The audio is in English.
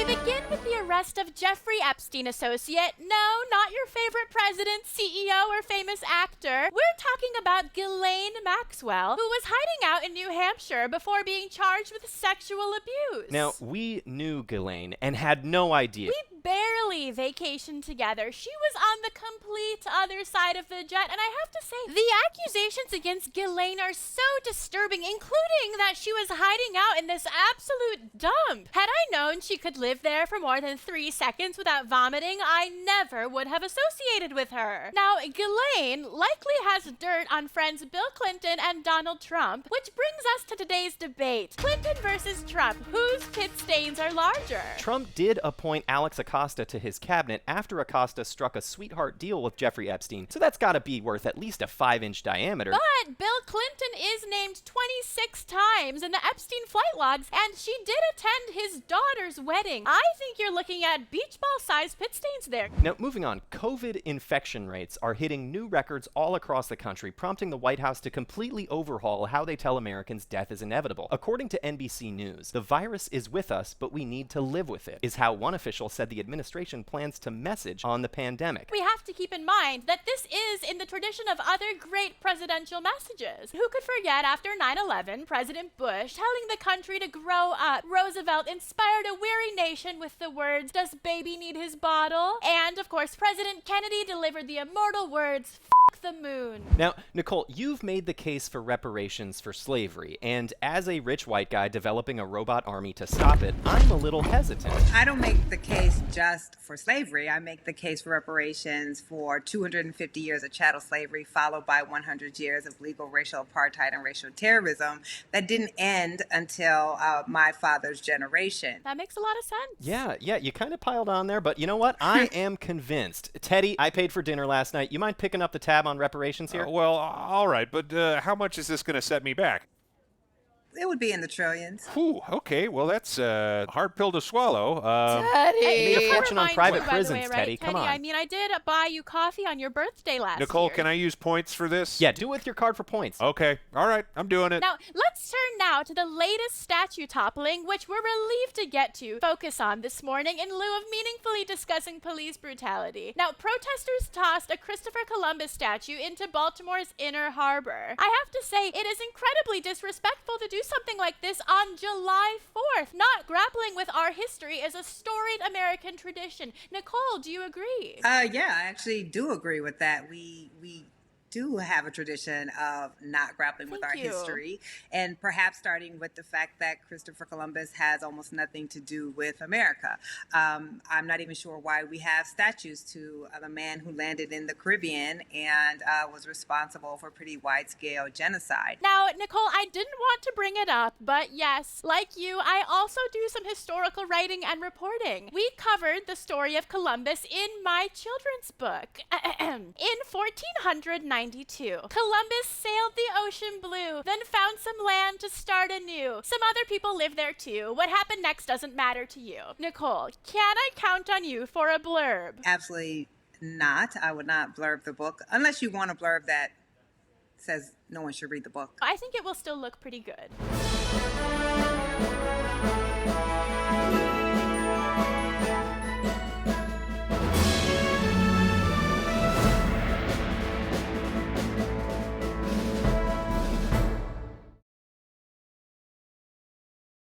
We begin with the arrest of Jeffrey Epstein associate. No, not your favorite president, CEO, or famous actor. We're talking about GHISLAINE Maxwell, who was hiding out in New Hampshire before being charged with sexual abuse. Now, we knew GHISLAINE and had no idea. We barely vacationed together. She was on the complete other side of the jet, and I have to say, the accusations against GHISLAINE are so disturbing, including that she was hiding out in this absolute dump. Had I known she could live there for more than 3 seconds without vomiting, I never would have associated with her. Now, GHISLAINE likely has dirt on friends Bill Clinton and Donald Trump, which brings us to today's debate. Clinton versus Trump. Whose pit stains are larger? Trump did appoint Alex Acosta to his cabinet after Acosta struck a sweetheart deal with Jeffrey Epstein, so that's gotta be worth at least a 5-inch diameter. But Bill Clinton is named 26 times in the Epstein flight logs, and she did attend his daughter's wedding. I think you're looking at beach ball-sized pit stains there. Now, moving on, COVID infection rates are hitting new records all across the country, prompting the White House to completely overhaul how they tell Americans death is inevitable. According to NBC News, the virus is with us, but we need to live with it, is how one official said the administration plans to message on the pandemic. We have to keep in mind that this is in the tradition of other great presidential messages. Who could forget after 9/11, President Bush telling the country to grow up? Roosevelt inspired a weary nation with the words, "Does baby need his bottle?" And, of course, President Kennedy delivered the immortal words, "F*** the moon." Now, Nikole, you've made the case for reparations for slavery, and as a rich white guy developing a robot army to stop it, I'm a little hesitant. I don't make the case just for slavery. I make the case for reparations for 250 years of chattel slavery, followed by 100 years of legal racial apartheid and racial terrorism that didn't end until my father's generation. That makes a lot of sense. Yeah, you kind of piled on there, but you know what? I am convinced. Teddy, I paid for dinner last night. You mind picking up the tab on reparations here? Well, all right, but how much is this going to set me back? It would be in the trillions. Whew, okay, well, that's a hard pill to swallow. Teddy! You made a fortune on private by the prisons, way, right, Teddy. Come on. I mean, I did buy you coffee on your birthday last Nikole, year. can I use points for this? Yeah, do it with your card for points. Okay, all right, I'm doing it. Now, let's turn now to the latest statue toppling, which we're relieved to get to focus on this morning in lieu of meaningfully discussing police brutality. Now, protesters tossed a Christopher Columbus statue into Baltimore's Inner Harbor. I have to say, it is incredibly disrespectful to do something like this on July 4th. Not grappling with our history is a storied American tradition. Nikole, do you agree? Yeah, I actually do agree with that. We do have a tradition of not grappling with our history, and perhaps starting with the fact that Christopher Columbus has almost nothing to do with America. I'm not even sure why we have statues to the man who landed in the Caribbean and was responsible for pretty wide-scale genocide. Now, Nikole, I didn't want to bring it up, but yes, like you, I also do some historical writing and reporting. We covered the story of Columbus in my children's book. In 1492, Columbus sailed the ocean blue, then found some land to start anew. Some other people lived there too. What happened next doesn't matter to you. Nikole, can I count on you for a blurb? Absolutely not. I would not blurb the book, unless you want a blurb that says no one should read the book. I think it will still look pretty good.